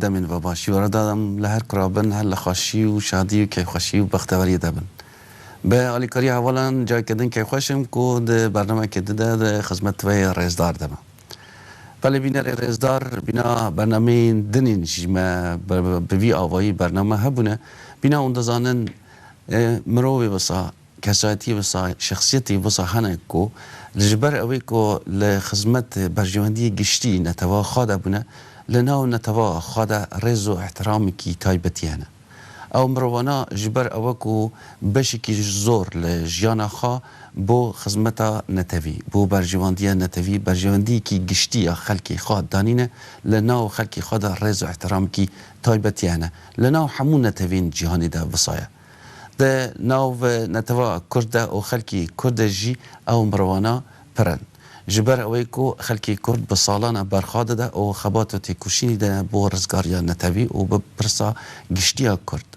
دمن و باشی و ردادم لهر کرابن هر لخاشی و شادی و که خوشی و بختوری دبن به آلیکاری اولا جای کردن که خوشم که ده برنامه که ده خدمت و رزدار دم ولی بینا رزدار بینا برنامه دنین جیمه به وی آوایی برنامه هبونه بینا اون دزانن مروی وسا کسایتی وسا شخصیتی وسا هنه کو لجبر اوی کو لخدمت برجواندی گشتی نتوا خاده بونه لناو نتوا خاده رز و احترامی کی تایبتی هنه او مروانا جبر اوی کو بشی کی زور لجیانا خوا بو خدمتا نتوی بو برجواندی نتوی برجواندی کی گشتی خلکی خواد دانینه لناو خلکی خاده رز و احترامی کی تایبتی هنه لناو همون نتوین جهانی ده وسایه ده ناو نتوا کرد او خلکی کرد جی او مروانا پرن جبر اوی کو خلکی کرد بسالانه برخاده ده او خباتو کشینی ده بو رزگاریا نتوی او بپرسا گشتیا کرد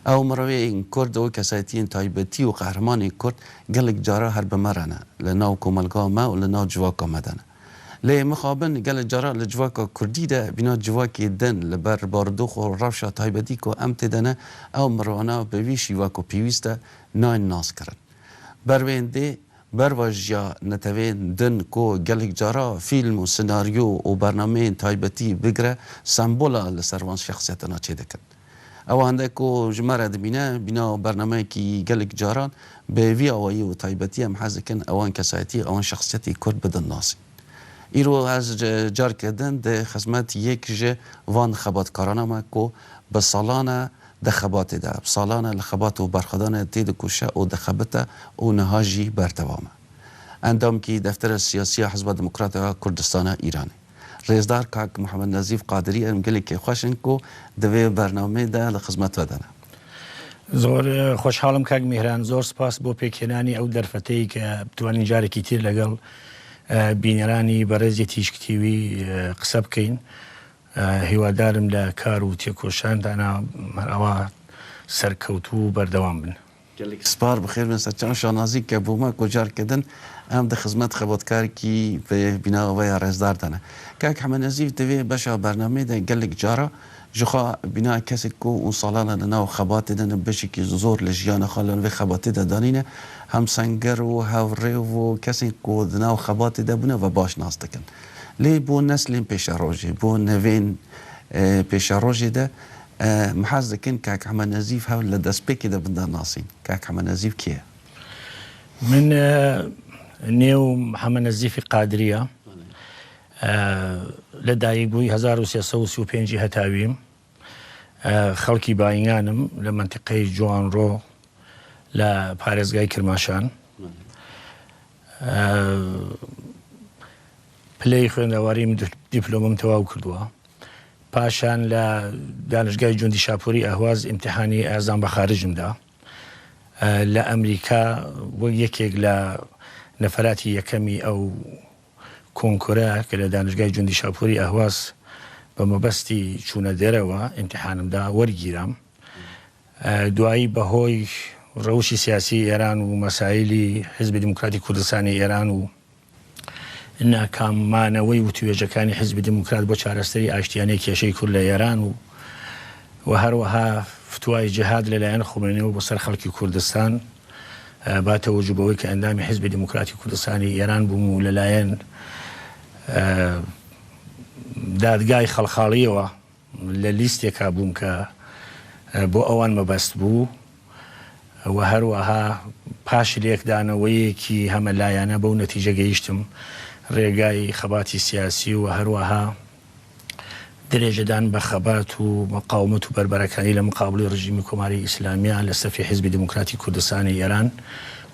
او مروی این کرد او کسایتین تایبتی و قهرمانی کرد گلک جارا هر بمرنه لناو کوملگا ما و لناو جواکا مدنه لی مخابن گل جارا لجواکا کردی ده بینا جواکی دن لبر باردوخ و روشا تایبتی کو امت دنه او مروانا به ویشی واکو پیویسته ناین ناس کرن بروینده برواجیا نتوین دن کو گلک جارا فیلم و سناریو و برنامه تایبتی بگره سمبولا لسروان شخصیتنا چه دکن او هنده کو جمره دبینه بینا برنامه کی گلک جاران به وی آوایی و تایبتی هم حزکن اوان کسایتی اوان شخصیتی کرد بدن ناسی ایرو از جار کردن ده خدمت یک جه وان خباتکارانه ما کو به سالانه ده خبات ده سالانه لخبات و برخدانه تید کوشه و ده خبته و نهاجی برتوامه اندام کی دفتر سیاسی حزب دموکرات کردستان ایرانی رئیسدار کاک محمد نظیف قادری امگلی که خوشن کو دوی برنامه ده لخدمت ودنه زور خوشحالم کاک مهران زور سپاس بو پیکێنانی ئەو دەرفەتەی کە بتوانین جارێکی تر لەگەڵ بینەرانی بەڕێزی تیشکتیوی قسە بکەین هیوادارم لە کار و تێکۆشاندانە ئەوە سەرکەوتوو و بەردەوام بن. گەلێک سپار بخێر بن سەرچاو شانازی کە بوومە کۆجارکردن ئەم دە خزمەت خەباتکارێکی بیناوەیە ڕێزدار دەنە کاک حەمەد نەزیف دەوێ بەشە بەرنامەیەدا گەلێک جارە جخوا بنا کسی کو اون سالانه لنا و خباتی دن بشی که زور لجیان خالن و خباتی دانینه هم سنگر و هوره و کسی کو دنا و خباتی دبونه و باش ناس دکن لی بو نسل پیش روزی بو نوین پیش روزی ده محاز دکن کاک حمد نظیف ها لدست پیکی ده بندن ناسین کاک حمد نظیف کیه؟ من نيو محمد نزيف قادرية لدايق بوي 1335 هتاويم خلقي باينانم لمنطقة جوان رو لبارزگاي كرماشان پلی خوێندەواریم دیپلۆمەم تەواو کردووە پاشان لە دانشگای جوندی شاپۆری ئەهواز ئیمتیحانی ئازان بە خارجمدا لە ئەمریکا وەک یەکێک لە نەفەراتی یەکەمی ئەو کۆنکۆرە کە لە دانشگای جوندی شاپۆری ئەهواز بە مەبەستی چوونە دێرەوە ئیمتیحانمدا وەرگیرام دوایی بەهۆی ڕەوشی سیاسی ئێران و مەسایلی حیزبی دیموکراتی کوردستانی ئێران و ناکامانەوەی وتوێژەکانی حیزبی دیموکرات بۆ چارەسەری ئاشتیانەی کێشەی کورد لە ئێران و هەروەها فتوای جیهاد لەلایەن خۆمێنیەوە بۆ سەر خەڵکی کوردستان با تەوەجوو بەوەی کە ئەندامی حیزبی دیموکراتی کوردستانی ئێران بووم و لەلایەن دادگای خەڵخاڵیەوە لە لیستێکا بووم کە بۆ ئەوان مەبەست بوو و هەروەها پاش لێکدانەوەیەکی هەمەلایەنە بەو نەتیجە گەیشتم ڕێگای خەباتی سیاسی و هەروەها درێژەدان بە خەبات و مەقاومەت و بەربەرەکانی لە مقابلی ڕژیمی کۆماری ئیسلامیە لە سەفی حیزبی دیموکراتی کوردستانی ئێران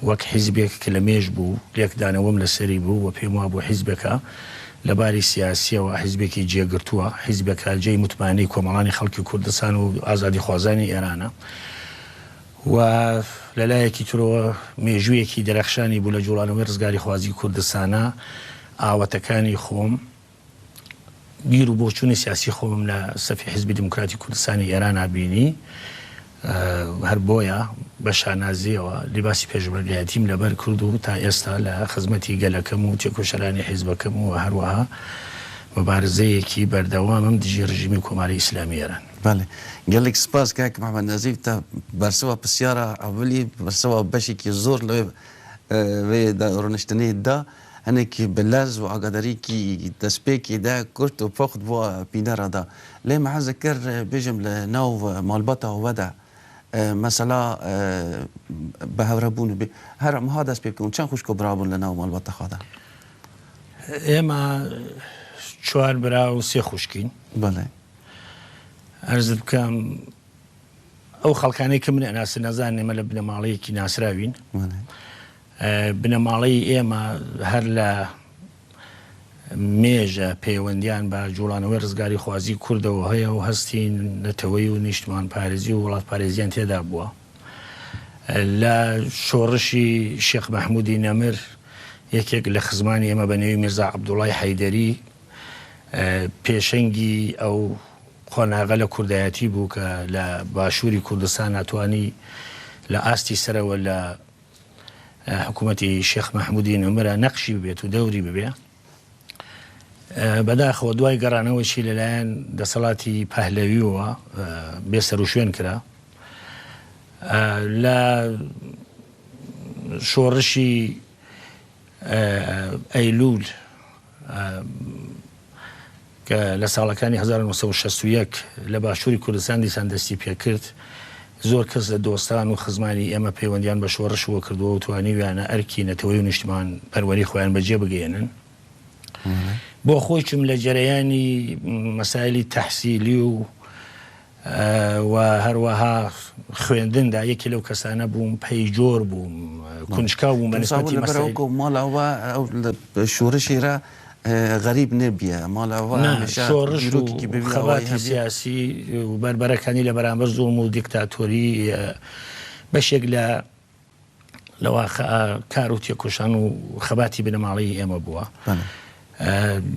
وەک حیزبێک کە لە مێژ بوو لێکدانەوەم لەسەری بوو و پێم وا بۆ حیزبێکە لەباری سیاسیەوە حیزبێکی جێگرتووە حیزبێکە جێی متمانەی کۆمەڵانی خەڵکی کوردستان و ئازادی خوازانی ئێرانە و لەلایەکی ترەوە مێژوویەکی دەرەخشانی بوو لە جوڵانەوەی ڕزگاری خوازی کوردستانە ئاوەتەکانی خۆم بیر و بۆچوونی سیاسی خۆم لە سەفی حیزبی دیموکراتی کوردستانی ئێران بینی هەر بۆیە بە شانازیەوە لیباسی پێشبەرگایەتیم لەبەر کرد و تا ئێستا لە خزمەتی گەلەکەم و تێکۆشەرانی حیزبەکەم و هەروەها مبارزەیەکی بەردەوامم دژی ڕژیمی کۆماری ئیسلامی ئێران. بله گەلێک سپاس کاک محەممەد نەزیف تا بەرسەوە پرسیارە ئەولی بەرسەوە بەشێکی زۆر لەوێ ڕۆنشتنەیەدا هەنێکی بەلاز و ئاگاداریکی دەستپێکیدا کورت و پۆخت بۆ پینەرەدا لێ مەحەزە کرد بێژم لە ناو مالباتەوەدا مەسەلا بە هەورەبوون بێ هەر ئەمها دەست پێ بکەون چەند خوشک و برابوون لە ناو مالباتەخوادا ئێمە 4 برا و 3 خوشکین. بەڵێ ئەرزت بکەم ئەو خەڵکانەی کە من ئەناسە نەزان ئێمە لە بنەماڵەیەکی ناسراوین. بنەماڵەی ئێمە هەر لە مێژە پەیوەندیان بە جوڵانەوەی ڕزگاری خوازی کوردەوە هەیە و هەستین نەتەوەی و نیشتمان پارێزی و وڵات پارێزیان تێدا بووە. لە شۆڕشی شێخ مەحموودی نەمر یەکێک لە خزمانی ئێمە بە نێوی میرزا عەبدوڵای حەیدەری پێشەنگی ئەو خۆناغە لە کوردایەتی بوو کە لە باشووری کوردستان ناتوانی لە ئاستی سەرەوە لە حکوومەتی شێخ مەحموودی نەمرە نەقشی ببێت و دەوری ببێ. بەداخەوە دوای گەڕانەوەشی لەلایەن دەسەڵاتی پەهلەویەوە بێسەر و شوێن کرا. لە شۆڕشی ئەیلول کە لە ساڵەکانی 1961 لە باشووری کوردستان دیسان دەستی پێکرد زۆر کەس لە دۆستان و خزمانی ئێمە پەیوەندیان بە شۆڕشەوە کردووە و توانیویانە ئەرکی نەتەوەی و نیشتمان پەروەری خۆیان بەجێ بگەێنن. بۆ خۆیچم لە جەرەیانی مەسایلی تەحسیلی و هەروەها خوێندندا یەکی لەو کەسانە بووم پەیجۆر بووم کونجکاو بووم بە نسبەتی مەسەلەی ماڵەوە شۆڕشیرە غەریب نەبیە ماڵەوە شۆڕش و خەباتی سیاسی و بەربەرەکانی لە بەرامبەر زوڵم و دیکتاتۆری بەشێک لەوە کار و تێکۆشان و خەباتی بنەماڵەی ئێمە بووە.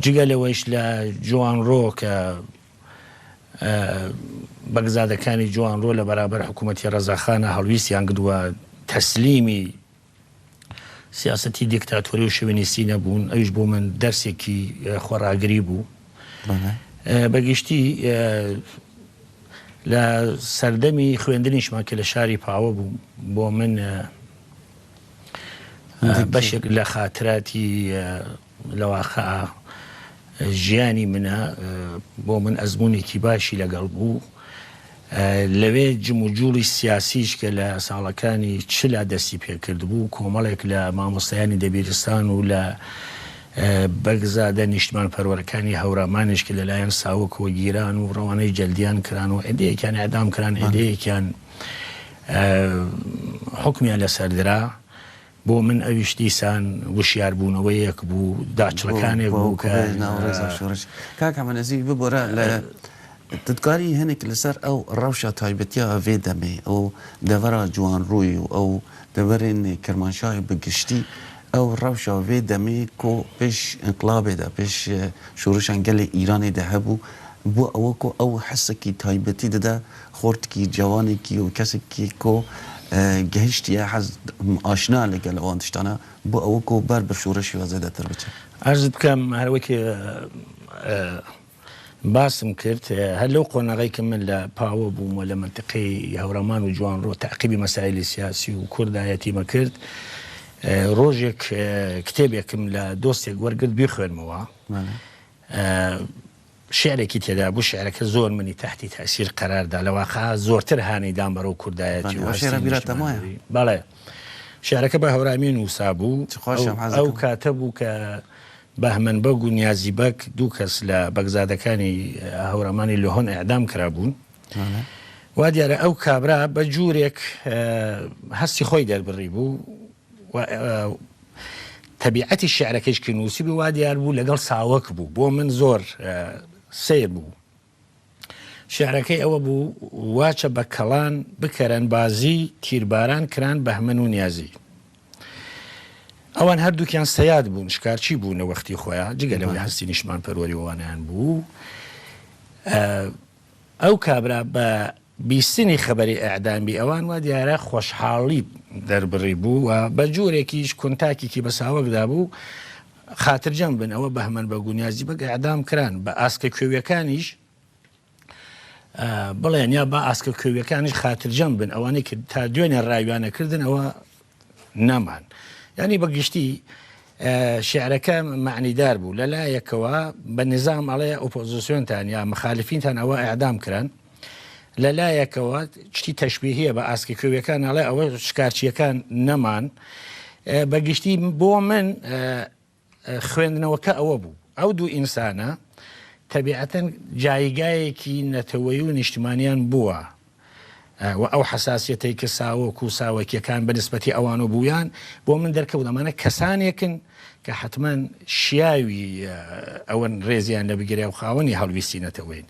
جگە لەوەیش لە جوانڕۆ کە بەگزادەکانی جوانڕۆ لە بەرابەر حکوومەتی ڕەزاخانە هەڵویستیان کردووە تەسلیمی سیاسەتی دیکتاتۆری و شوێنیستی نەبوون. ئەویش بۆ من دەرسێکی خۆڕاگری بوو. بەگشتی لە سەردەمی خوێندنیشمان کە لە شاری پاوە بوو بۆ من بەشێک لە خاتراتی لەواخە ژیانی منە بۆ من ئەزمونێکی باشی لەگەڵ بوو. لەوێ جموجوڵی سیاسیش کە لە ساڵەکانی چلا دەستی پێکرد بوو کۆمەڵێک لە مامۆستایانی دەبیرستان و لە بەگزادە نیشتمان پەروەرەکانی هەورامانش کە لەلایەن ساوەکەوە گیران و ڕەوانەی جەلدیان کران و ئێدەیەکیان ئەعدام کران ئێدەیەکیان حکمیان لەسەردرا. بۆ من ئەویش دیسان وشیاربوونەوەیەک بوو داچڵەکانێک بوو کە کاک محەممەد نەزیف ببوورە لە تدکاری هەنێک لەسەر ئەو ڕەوشە تایبەتیە ئەوێ دەمێ ئەو دەڤەرە جوانڕووی و ئەو دەڤەرێن کەرمانشای بگشتی ئەو ڕەوشە وێ دەمێ کۆ پێش ئینقلابێدا پێش شۆڕشان گەلێ ئیرانێدا هەبوو بۆ ئەوە کۆ ئەو حەسێکی تایبەتی دەدا خۆرتکی جوانێکی و کەسێکی کۆ گەهشتیە حەز ئاشنا لەگەل ئەوان تشتانە بۆ ئەوە کۆ بەر بە شۆڕشی وازەدەتر بچێت. ئەرزت بکەم هەروەکی باسم کرد هەر لەو قۆناغی کە من لە پاوە بووم و لە منتقەی هەورەمان و جوانڕۆ تەعقیبی مەسایلی سیاسی و کوردایەتیمە کرد ڕۆژێک کتێبێکم لە دۆستێک وەرگرت بیخوێنمەوە شعرێکی تێدا بوو شعرەکە زۆر منی تحتی تاثیر قەراردا لەواقع زۆرتر هانەیدان بەرەو کوردایەتی بەڵێ شعرەکە بە هەورامی نووسا بوو ئەو کاتە بوو کە بەهمەن بەگ و نیازی بەک دوو کەس لە بەگزادەکانی هەورەمانی لۆهۆن ئەعدام کرابوون. وا دیارە ئەو کابرا بە جوورێک هەستی خۆی دەربڕی بوو تەبیعەتی شعرەکەش کە نووسی بوو وا دیار بوو لەگەڵ ساوەک بوو بۆ من زۆر سیر بوو. شعرەکەی ئەوە بوو واچە بە کەڵان بکەرەن بازی تیرباران کران بەهمەن و نیازی. ئەوان هەردووکیان سەیاد بوون شکارچی بوون وەختی خۆیان جگە لەوەی هەستی نیشتمان پەروەریوانیان بوو. ئەو کابرا بە بیستنی خەبەری ئەعدامی ئەوان وا دیارە خۆشحاڵی دەربڕی بوو و بە جۆرێکیش کۆنتاکێکی بە ساوەکدا بوو خاترجەم بن ئەوە بەهمەن بە گونیازی بەگە ئەعدام کران بە ئاسکە کوێویەکانیش بڵێن یا بە ئاسکە کوێویەکانیش خاترجەم بن ئەوانەی کرد تا دوێنێ ڕاویانەکردن ئەوە نەمان ینی بەگشتی شعرەکە معنیدار بوو لەلایەکەوە بە نظام ئەڵێ ئۆپۆزیسیۆنتان یا مخالفینتان ئەوە ئەعدام کران لەلایەکەوە شتی تەشبیهیە بە ئاسکی کوێویەکان ئەڵێ ئەوە شکارچیەکان نەمان بەگشتی بۆ من خوێندنەوەکە ئەوە بوو ئەو دوو ئینسانە تەبیعەتەن جایگایەکی نەتەوەی و نیشتمانیان بووە و ئەو حساسیەتەی کە ساوەک و ساوەکیەکان بەنسبەتی ئەوان و بوویان بۆ من دەرکەوت ئەمانە کەسانێکن کە حتمما شیاوی ئەوەن ڕێزیان لە بگرێ و خاوەنی هەڵویستینەتەوەین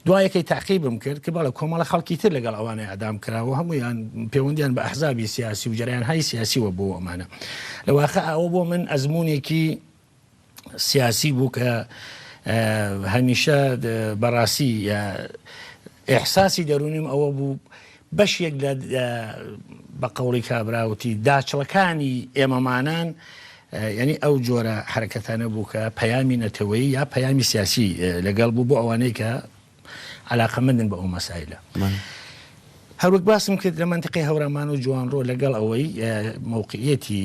دوایەکەی تاقیبم کرد کە بەڵە کۆمەڵە خەڵکی تر لەگەڵ ئەوانەی ئەعدام کراوە هەمویان پەیوەندیان بە ئەحزابی سیاسی و جەریانهای سیاسیوە بۆ ئەمانە لەواقع ئەوە بۆ من ئەزمونێکی سیاسی بوو کە هەمیشە بەڕاستی ئێحساسی دەرونیم ئەوە بوو بەشێک لە بە قەوڵی کابراوتی داچڵەکانی ئێمەمانان یعنی ئەو جۆرە حرەکەتانە بوو کە پەیامی نەتەوەی یا پەیامی سیاسی لەگەڵ بوو بۆ ئەوانەی کە علاقەمەندن بە ئەو مەسایلە هەروەک باسم کرد لە منتیقی هەورامان و جوانڕۆ لەگەڵ ئەوەی موقعیەتی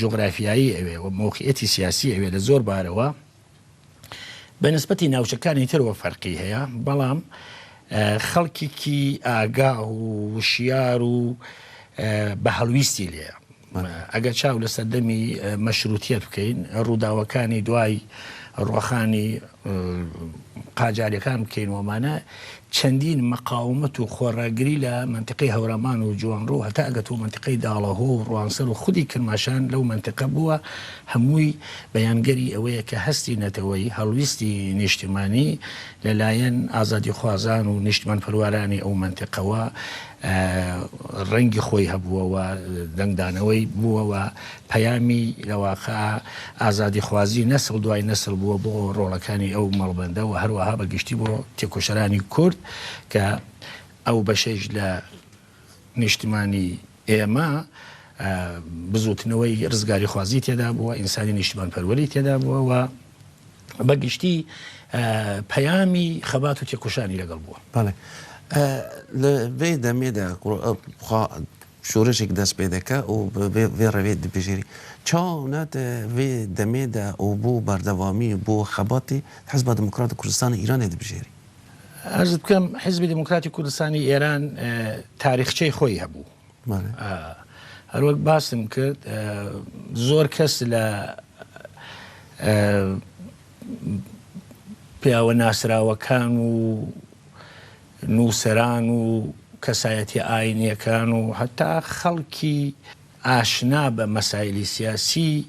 جغرافیایی ئەوێ و موقعیەتی سیاسی ئەوێ لە زۆر بارەوە بەنسبەتی ناوچەکانی ترەوە فەرقی هەیە بەڵام خەڵکێکی ئاگا و وشیار و بە هەڵویستی لێە ئەگەر چاو لە سەردەمی مەشروتیەت بکەین ڕووداوەکانی دوای ڕۆخانی قاجاریەکان بکەین ومانە چەندین مەقاومەت و خۆڕاگری لە منتیقی هەورامان و جوانڕۆ هەتا ئەگەت و منتیقی داڵەهۆ و ڕوانسەر و خودی کرماشان لەو منتیقە بووە هەمووی بەیانگەری ئەوەیە کە هەستی نەتەوەی هەڵویستی نیشتیمانی لەلایەن ئازادی خوازان و نیشتمان پەروارانی ئەو منتیقەوە ڕەنگی خۆی هەبووەوە دەنگدانەوەی بووەوە پەیامی لەواقع ئازادی خوازی نەسڵ دوای نەسڵ بووە بۆ ڕۆڵەکانی ئەو مەڵبەندە و هەروەها بەگشتی بۆ تێکۆشەرانی کورد کە ئەو بەشەش لە نیشتمانی ئێمە بزوتنەوەی ڕزگاری خوازی تێدا بووە ئینسانی نیشتمان پەروەری تێدا بووە و بەگشتی پەیامی خەبات و تێکۆشانی لەگەڵ بووە لە vê demê de şoreşek dest pê dike û vê revê dibijêrî çawa nate vê demê de û bû berdewamî bû xebatê Hizba Demokratîk Kurdistanê Îranê dibijêrî ئەرز بکەم حیزبی دموکراتی کوردستانی ئێران تاریخچەی خۆی هەبوو هەروەک باسم کرد زۆر کەس لە پیاوە ناسراوەکان و نووسەران و کەسایەتی ئاینیەکان و هەتا خەڵکی ئاشنا بە مەسایلی سیاسی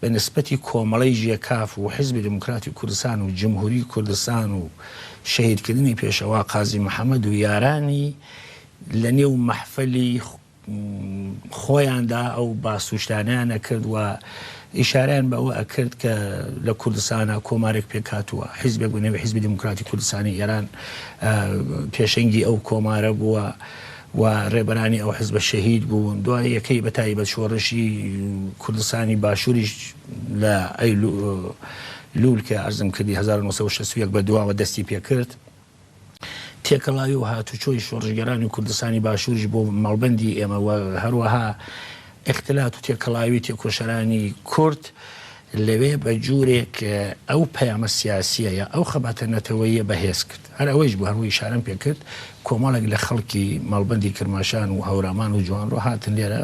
بە نسبەتی کۆمەڵەی ژێکاف و حیزبی دموکراتی کوردستان و جمهوری کوردستان و شەهیدکردنی پێشەوا قازی محەممەد و یارانی لە نێو مەحفەلی خۆیاندا ئەو باسوشتانیانە کرد و ئیشاریان بەوە ئەکرد کە لە کوردستانە کۆمارێک پێکاتووە حیزبێک بوو نێوی حیزبی دموکراتی کوردستانی ئێران پێشەنگی ئەو کۆمارە بووە و ڕێبەرانی ئەو حیزبە شەهید بوون دوای یەکەی بەتایبەت شۆڕشی کوردستانی باشووریش لە ئەی لول کە ئەرزم کردی 1960 بە دواوە دەستی پێکرد تێکەڵاوی و هاتوچۆی شۆڕژگەرانی کوردستانی باشووریش بۆ مەڵبەندی ئێمە هەروەها اختلاط و تێکەڵاوی تێکۆشەرانی کورد لەوێ بە جوورێک ئەو پەیامە سیاسیە یا ئەو خەباتە نەتەوەیە بەهێز کرد هەر ئەوەیش بوو هەروەی شارم پێ کرد کۆمەڵێک لە خەڵکی مەڵبەندی کرماشان و هەورامان و جوانڕۆ هاتن لێرە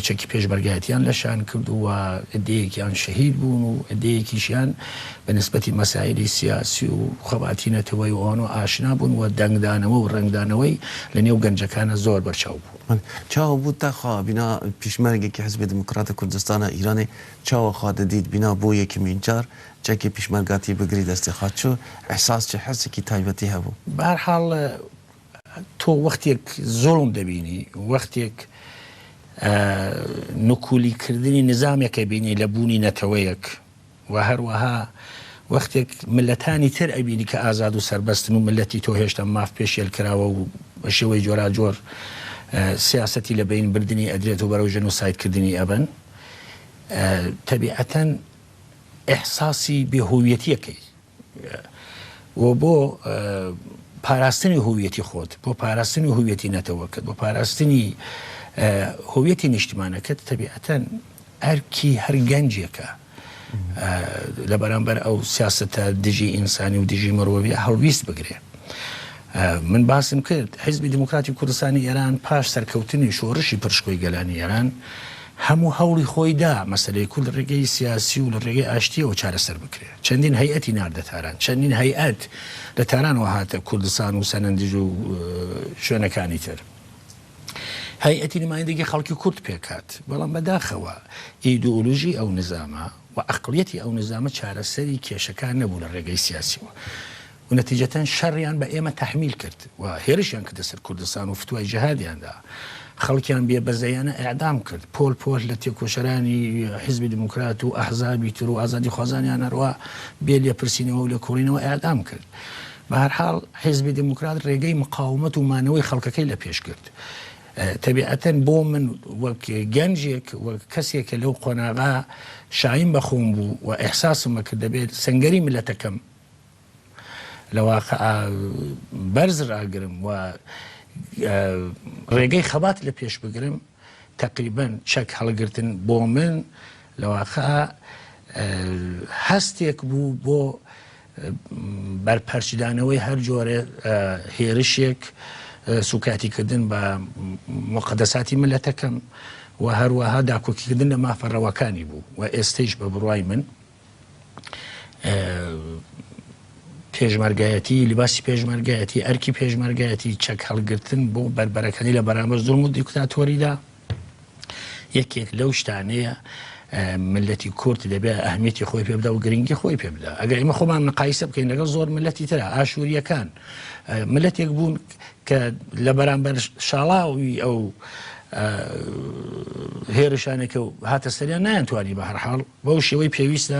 چەکی پێشبەرگایەتیان لەشان کرد و ئەدەیەکیان شەهید بوون و ئەدەیەکیشیان بە نسبەتی مەسایلی سیاسی و خەباتی نەتەوەی و ئەوانە ئاشنا بوون و دەنگدانەوە و ڕنگدانەوەی لە نێو گەنجەکانە زۆر بەرچاو بوو چاوە بوو تاخوا بینا پیشمەرگێکی حیزبی دموکراتە کوردستانە ئیرانێ چاوە خوا دەدیت بینا بۆ یەکەمین جار چەکی پیشمەرگاتی بگری دەستی خات چۆ ئەحساس چه حەسێکی تایبەتی هەبوو بەهەرحاڵ تۆ وەختێک زۆڵم دەبینی وەختێک نکولیکردنی نظامێکە بینی لە بوونی نەتەوەیەک و هەروەها وەختێک ملەتانی تر ئەبینی کە ئازاد و سربەستن و ملەتی تۆ هێشتا ماف پێشێل کراوە و بە شێوەی جۆرا جۆر سیاسەتی لە بین بردننی ئەدرێت و بەرەو ژەنۆسایدکردنی ئەبن تەبیعەتەن ئەحساسی بێهویەتیەکەی و بۆ پاراستنی هویەتی خۆت، بۆ پاراستنی هویەتی نەتەوەکەت، بۆ پاراستنی هویەتی نیشتیمانەکەت تەبیعەتەن ئەرکی هەر گەنجێکە لە بەرامبەر ئەو سیاسەتە دژی ئینسانی و دژی مرۆڤی هەڵویست بگرێ. من باسم کرد حیزبی دموکراتی کوردستانی ئێران پاش سەرکەوتنی شۆڕشی پرشکۆی گەلانی ئێران هەموو هەوڵی خۆیدا مەسەلەی کورد لە ڕێگەی سیاسی و لە ڕێگەی ئاشتیەوە چارەسەر بکرێ. چەندین هەیئەتی ناردە تاران، چەندین هەیئەت لە تارانەوە هاتە کوردستان و سەنەندیج و شوێنەکانی تر. هەیئەتی نمایندەگی خەڵکی کورد پێکات، بەڵام بەداخەوە ئیدئۆلۆژی ئەو نظامە و عەقڵیەتی ئەو نظامە چارەسەری کێشەکان نەبوو لە ڕێگەی سیاسیەوە و نەتیجەتەن شەڕیان بە ئێمە تەحمیل کرد و هێرشیان کردە سەر کوردستان و فتوای جیهادیاندا. خەڵکیان بێبەزەیانە ئەعدام کرد، پۆل پۆل لە تێکۆشەرانی حیزبی دموکرات و ئەحزابی تر و ئازادی خوازانیان هەروە بێ لێپرسینەوە و لە کۆڕینەوە ئەعدام کرد. بە هەر حاڵ حیزبی دموکرات ڕێگەی مقاومەت و مانەوەی خەڵکەکەی لە پێش کرد. تەبیعەتەن بۆ من وەک گەنجێک وەک کەسێکە لەو قۆناغا شاین بەخۆم بوو و ئەحساسمە کرد دەبێت سەنگەری ملەتەکەم لە واقع بەرز ڕاگرم و ڕێگەی خەبات لە پێش بگرم. تقریبەن چەک هەڵگرتن بۆ من لە واقع هەستێک بوو بۆ بەرپەرچدانەوەی هەر جۆرە هێرشێک سوکاتیکردن بە مقدەساتی ملەتەکەم و هەروەها داکۆکیکردن لە مافەڕەوەکانی بوو و ئێستەیش بە بڕوای من پێشمەرگایەتی، لیباسی پێشمەرگایەتی، ئەرکی پێشمەرگایەتی، چەک هەڵگرتن بۆ بربەرەکانی لە بەرامبەر زوڵم و دیکتاتۆریدا یەکێک لەو شتانەیە ملەتی کورد دەبێت ئەهمیەتی خۆی پێ بدە و گرنگی خۆی پێ بدە. ئەگەر ئێمە خۆمان مقایسە بکەین لەگەڵ زۆر ملەتی ترە ئاشووریەکان، ملەتێک بوون کە لە بەرامبەر شاڵاوی ئەو هێرشانێکە و هاتە سەریان نایانتوانی بە هەرحاڵ بەو شێوەی پێویستە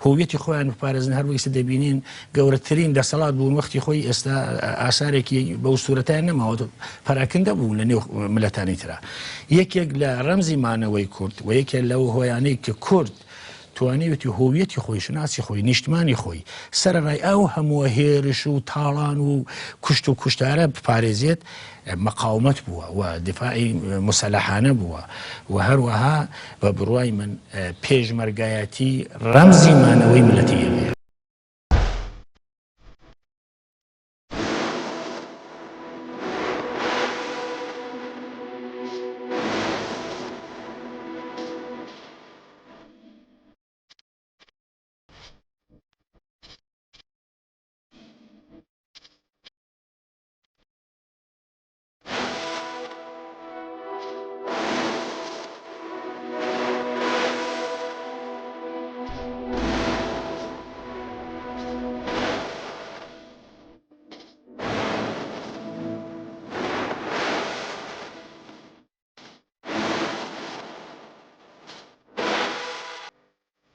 هویەتی خۆیان بپارێزن. هەر وەیسە دەبینین گەورەترین دەسەڵات بوون وەختی خۆی ئێستا ئاسارێکی بەو سوورەتیان نەماوە پەراکندە بوو لە نێو ملەتانی ترە. یەکێک لە ڕەمزی مانەوەی کورد و یەکێک لەو هۆیانەی کە کورد توانێتی هویەتی خۆی، شناسی خۆی، نیشتمانی خۆی سەرڕای ئەو هەموو هێرش و تاڵان و کوشت و کوشتارە بپارێزێت مقاومەت بووە و دفاعی مسەلەحانە بووە و هەروەها بە بڕوای من پێشمەرگایەتی ڕەمزی مانەوەی ملەتی